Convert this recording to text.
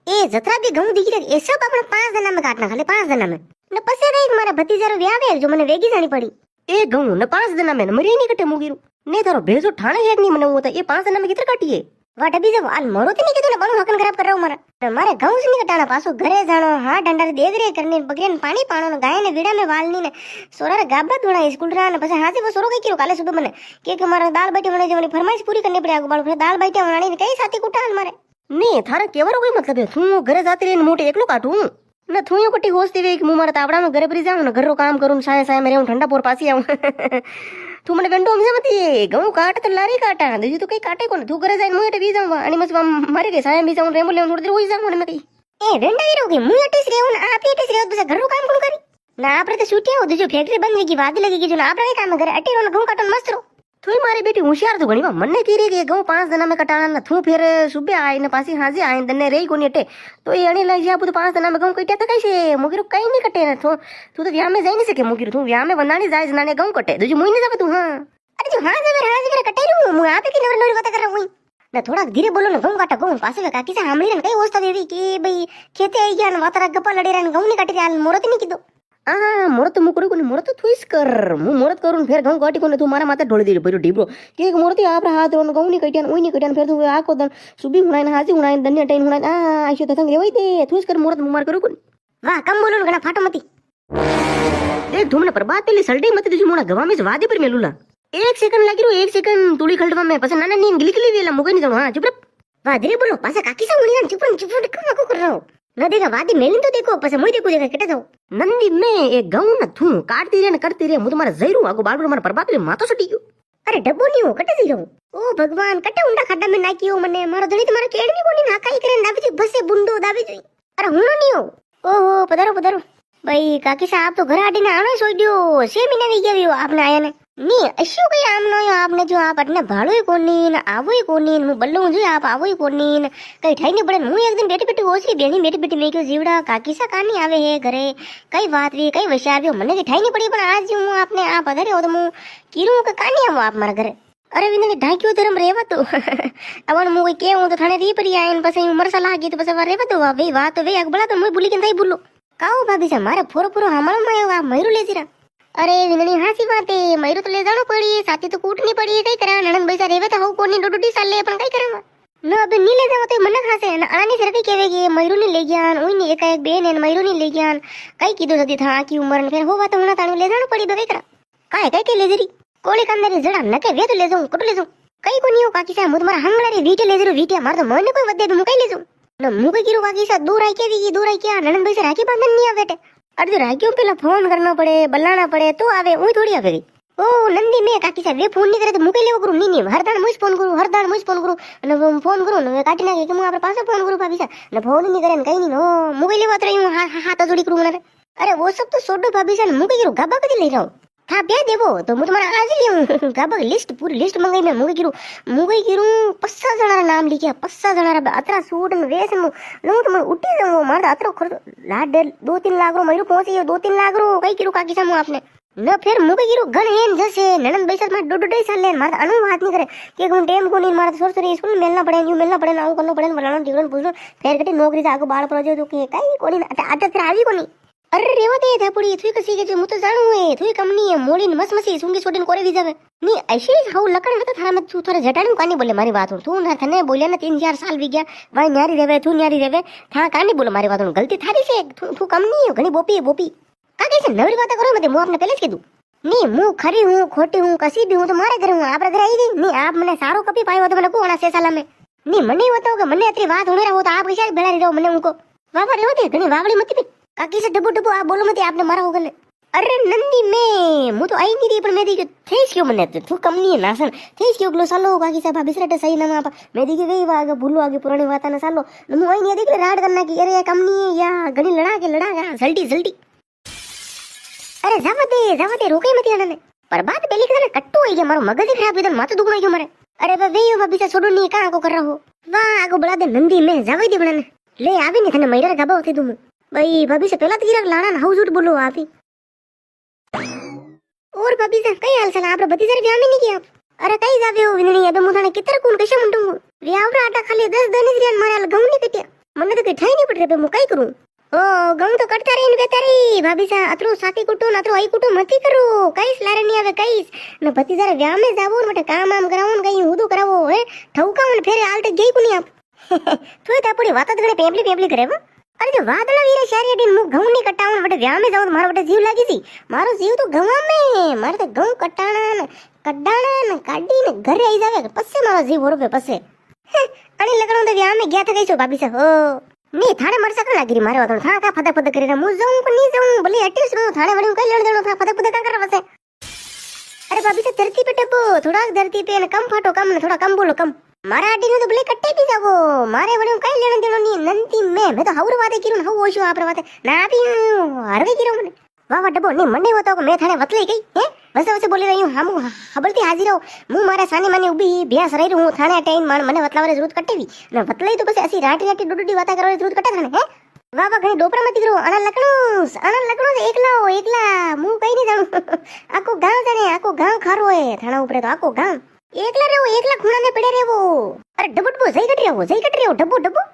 એ જતરા બી ઘઉં દીકરી એ સબ આપણે 5 જણા में કાટના ખાલી 5 જણા में ને પછી રે મારા ભતીજારો વ્યાવે જો મને વેગી જાણી પડી એ ઘઉં ને 5 જણા में મરી નહીં કટે મુગીરું ને તારો ભેજો ઠાણે હેક નહીં મને હોતા એ 5 જણા में કિતર કાટીએ વાટ બીજો આલ મરો તો નહીં કીધું ને બણું હકન ખરાબ કરાવ મારે ઘઉં જ નહીં કટાણા પાછો ઘરે જાણો હા ડંડા દેગરે કરીને બગરેને પાણી પાણો ને ગાયને વીડા में વાલની ને સોરા ગાબા દોણા સ્કૂલ રા ને પછી હાથી સોરો કઈ કર્યો કાલે સુબહ મને કે મારા દાળ બાટી મને જવાની ફરમાઈશ પૂરી કરને પડે આગળ બાળ દાળ બાટી વણાણી ને કઈ સાથી કુટાણ મારે ને થારે કેવરો કોઈ મતલબ હે તું ઘરે જાતી રહીને મોટે એકલો કાઢું ને તું યો કટી હોસ્તી વે કે હું મારા તાવડામાં ઘરે ભરી જાઉં ને ઘરનું કામ કરું સાયા સાયા મેરે હું ઠંડા પોર પાછી આવું તું મને વેંડો સમજતી ઘઉં કાટ તો લારી કાટા દીજી તો કઈ કાટે કોને તું ઘરે જઈને હું એટલે વી જાઉં અને મસ મારે કે સાયા વી જાઉં રેમો લેવું થોડી દેર હોઈ જાઉં ને મે કઈ એ વેંડા વીરો કે હું એટીસ રેવું ને આ પેટીસ રેવું પછી ઘરનું કામ કોણ કરી ના આપણે તો છૂટ્યા હો જો ફેક્ટરી બંધ થઈ ગઈ વાદી લગી ગઈ જો ને આપણે કઈ કામ ઘરે અટીરો ને ઘઉં કાટો મસ્ત રહો તું મારી બેટી હોશિયાર તો ઘણી મને કીરી કે ઘઉં 5 જણા में કટાણા ને તું ફેર સુબે આઈને પાછી હાજે આઈને દને રહી કોની અટે તો એ અણી લઈ જા બધું 5 જણા में ઘઉં કટ્યા તો કઈ છે મુગીરું કઈ નહીં કટે ને તું તો વ્યાહ में જઈ નહીં શકે મુગીરું તું વ્યાહ में વંદાણી જાય જનાને ઘઉં કટે દુજી મુઈ ન જાવે તું હા અરે જો હા જવે કટાઈ હું આપે કે નવર નવરી વાત કરા હું ના થોડાક ધીરે બોલો ને ઘઉં કાટા ઘઉં પાસે કાકી સા સાંભળી ને કઈ હોસ્તા દેવી કે ભાઈ ખેતે આવી ગયા ને વાતરા ગપ્પા લડી રહ્યા ને ઘઉં ની કાટી રહ્યા મોરત ની કીધું આ મોરત મુકરું કોને મોરત થુઈસ કર હું મોરત કરું ફેર ઘઉં કાટી કોને તું મારા માથે ઢોળી દે ભર્યો ઢીબરો કે મોરતી આપરા હાથ રોન ઘઉં ની કટ્યા ઉઈ ની કટ્યા ફેર તું આકો દન સુબી હુણાઈને હાજી હુણાઈને દન્ય ટાઈન હુણાઈને આ આશો તથંગ રેવાઈ દે થુઈસ કર મોરત મુમાર કરું કોને વાહ કમ બોલો ને ઘણા ફાટો મતી દેખ તું મને પરબાદ પેલી સલડી મતી દીજી મોણા ગવા में વાદી પર મેલુલા 1 સેકન્ડ લાગી રહ્યો 1 સેકન્ડ તુડી ખલડવા में પછી નાના ની ગલી ગલી વેલા મુગઈ ની જાણો હા ચૂપ રે વાહ ધીરે બોલો પાછા કાકી સા ઉણી ચૂપ કમ કર રહો न देखा वादी मेलिन तो देखो पसे मुई देखो देखा केटे जाओ नंदी में ए गाउं न थू काटती रे न करती रे मु तुम्हारा जईरू आगो बाड़ो मारा परबात रे मातो सटी गयो अरे डब्बो नहीं हो कटे जी रहूं ओ भगवान कटे उंडा खड्डा में नाकियो मने मारो धणी तुम्हारा केडनी कोनी नाकाई करे दाबी जी बसे बुंडो दाबी जी अरे हुनो नहीं हो ओहो पधारो पधारो भाई काकी साहब तो घर आडीने आनो सोड्यो 6 महीना वी गयो आपने आया ने नहीं अश्यो कई आम नो आपने जो आप अटने भाड़ो कोनी न आवो कोनी मु बल्लो जो आप आवो कोनी न कई ठाई नहीं पड़े मु एक दिन बेटी बेटी होसी बेनी बेटी मैं क्यों जीवड़ा काकी सा कानी आवे है घरे कई बात वी कई विचार वी मने की ठाई नहीं पड़ी पण आज हूं आपने आ पधारे हो तो मु कीरू के कानी आवो आप मारा घरे अरे विने के ढाक्यो धर्म रेवा तो अवन मु कोई के हूं तो थाने री पड़ी आइन पसे उमर सा लागी तो पसे रेवा तो वे बात वे अगबला तो मु भूली के नहीं भूलो काओ भाभी सा मारे फोरो फोरो हमारो में आ मयूर ले जीरा अरे विननी हासी बात है मयूर तो ले जानो पड़ी साथी तो कूटनी पड़ी कई करा ननन भाई सा रेवे तो हऊ कोनी डोडोडी साल ले पण कई करा न अब नी ले जाओ तो मन खासे न आनी से कई केवेगी मयूर ने ले गयान ओई ने एक बेन ने मयूर ने ले गयान कई कीधो सदी था की उम्र ने फिर होवा तो होना ताणी ले जानो पड़ी बे करा काय कई के ले जरी कोली कांदरी जड़ा न के वे तो ले जाऊं कटो ले जाऊं कई कोनी हो काकी सा मु तुम्हारा हंगला रे वीटे ले जरो वीटे मार तो मन कोई वदे तो मु कई ले जाऊं न मु कई कीरो काकी सा दूर आई के दूर आई क्या ननन भाई से राखी बांधन नहीं आवे अरे जो राखियों पेला फोन करना पड़े बल्लाना पड़े तो आवे वही थोड़ी आवे ओ नंदी में काकी साहब वे फोन नहीं करे तो मुके लेवो करू नहीं हरदान मुझ फोन करू हरदान मुझ फोन करू ने फोन करू ने काटी ना के मु आपरे पास फोन करू भाभी सा ने फोन नहीं करे ने कहीं नहीं नो मुके लेवो तो यूं हाथ जोड़ी करू मने अरे वो सब तो छोड़ो भाभी सा मुके गिरो गाबा कदी ले जाओ था ब्याह देवो तो मु तुम्हारा आज लियो गाबा लिस्ट पूरी लिस्ट मंगाई मैं मुके गिरू 50 जणा नाम लिखिया 50 जणा अतरा सूट ने वेश मु लो तो मैं उठी जाऊं मार अतरो खर्च लाड 2-3 लाख रो मयूर पहुंची 2-3 लाख रो कई गिरू काकी सामू आपने न फिर मुके गिरू गन हेन जसे ननन बैसा मार डोडो साल ले मार अनु बात नहीं करे कि गुन टेम को नहीं मार सोर स्कूल मिलना पड़े न्यू मिलना पड़े ना करना पड़े बनाना टिकन पूछो फिर कटी नौकरी से आगो बाल पड़ो जो कि कई कोनी अट फिर आवी कोनी अरे रेवा दे था पड़ी थुई कसी के जो मु तो जानू है थुई कंपनी है मोड़ी मस मसी सुंगी छोटिन कोरे भी जावे नी ऐसे हाउ लकड़ में तो थारा में तू थोड़ा जटाने कानी बोले मारी बात तू ना थने बोले ना 3-4 साल भी गया भाई न्यारी रेवे तू न्यारी रेवे था कानी बोले मारी बात गलती थारी से तू कम नहीं हो घणी बोपी का कैसे नवरी बात करो मैं आपने पहले के दू नी मु खरी हूं खोटी हूं कसी भी हूं तो मारे घर हूं आपरे घर आई नी आप मने सारो कपी पायो तो मने कोना से साला में नी मने बताओ कि मने अतरी बात होने रहो तो आप कैसे बेला रहो मने उनको वावा रेवो दे घणी वावड़ी मत भी काकी से डबो आप बोलो मत आपने मारा होगा अरे नंदी में मु तो आई नहीं रही पर मैं दी थेस क्यों मने तू कम नहीं है नासन थेस क्यों ग्लो सालो काकी साहब बिसरटे सही ना मापा मैं दी गई आगे भूलो आगे पुरानी बात ना सालो मु आई नहीं देख राड करना की अरे कम नहीं है या घणी लड़ा के जल्दी अरे जावते रोके मत आना ने पर बात पहली के कट्टू हो गया मारो मगज ही खराब इधर माथा दुखना क्यों मारे अरे वे यो भाभी से छोड़ो नहीं कहां को कर रहो वाह आगो बड़ा दे नंदी में जावे दे बनाने ले आवी नहीं थने मईरा गाबा होती तुम भाई भाभी से पहला तीरक लाना ना हाउ झूठ बोलो आप ही और भाभी से कई हाल चला आपरे भतीजा ब्याह में नहीं किया अरे कई जावे हो विननी अब मुथाने कितर कोण कशा म्हणतो व्यावरा आटा खाली 10 दनिस रियान मारे घऊन नहीं कटिया મને તો કઈ ઠાઈ નહીં પડે હું કઈ કરું ઓ ઘઉં તો કટતા રહીને બેતા રહી ભાભી સા અતરું સાથી કુટું ને અતરું આઈ કુટું મતી કરું કઈસ લારે નહીં આવે કઈસ ને ભતી જરા વ્યામે જાવું ને માટે કામ આમ કરાવું ને કઈ હુદું કરાવો હે ઠવકાવું ને ફેરે આલતે ગઈ કુની આપ તોય તો આપણી વાત જ ઘણે પેપલી પેપલી કરે હો અરે જો વાદળા વીરે શારીડી હું ઘઉં નહીં કટાવું માટે વ્યામે જાઉં મારો માટે જીવ લાગી હતી મારો જીવ તો ઘઉંમે મારે તો ઘઉં કટાણા ને કડાણા ને કાઢીને ઘરે આવી જાવે પછી મારો જીવ ઓરફે પછી અને લગણો તો વ્યામે ગયા થા ગઈ છો ભાભી સા હો ની થાણે મરસા કા લાગી મારે વાતો થા કા ફદક ફદક કરીને હું જાઉં કે નહીં જાઉં ભલે એટીસ હું થાણે વળી કઈ લેણ દેણો થા ફદક ફદક કા કરવા વસે અરે ભાભી સા ધરતી पे टपो થોડાક ધરતી पे ને કમ ફાટો કમ ને થોડા કમ બોલો કમ મારા આડીનું તો ભલે કટ્ટે બી જાવો મારે વળી કઈ લેણ દેણો ની નંતી મેં તો હાવર વાતે કીરું ને હાવ ઓછો આપરા વાતે ના આપી હરવે કીરો મને વાહ વાહ ડબો ની મને હોતો કે મેં થાણે વતલી ગઈ હે વસે વસે બોલી રહી હું હામુ હબળતી હાજર હું મારા સાની માની ઊભી ભ્યાસ રહી હું થાણે ટાઈમ મને વતલાવરે જરૂરત કટેવી અને વતલાઈ તો પછી અસી રાટી રાટી ડુડુડી વાતા કરવાની જરૂરત કટે થાણે હે વાહ વાહ ઘણી ડોપરા માં દીકરો આના લકણો એકલા હું કઈ નહીં જાણું આખું ગામ જાણે આખું ગામ ખારો હે થાણા ઉપરે તો આખું ગામ એકલા રહેવો એકલા ખૂણાને પડે રહેવો અરે ડબો ડબો જઈ કટ રહેવો ડબ્બો ડબ્બો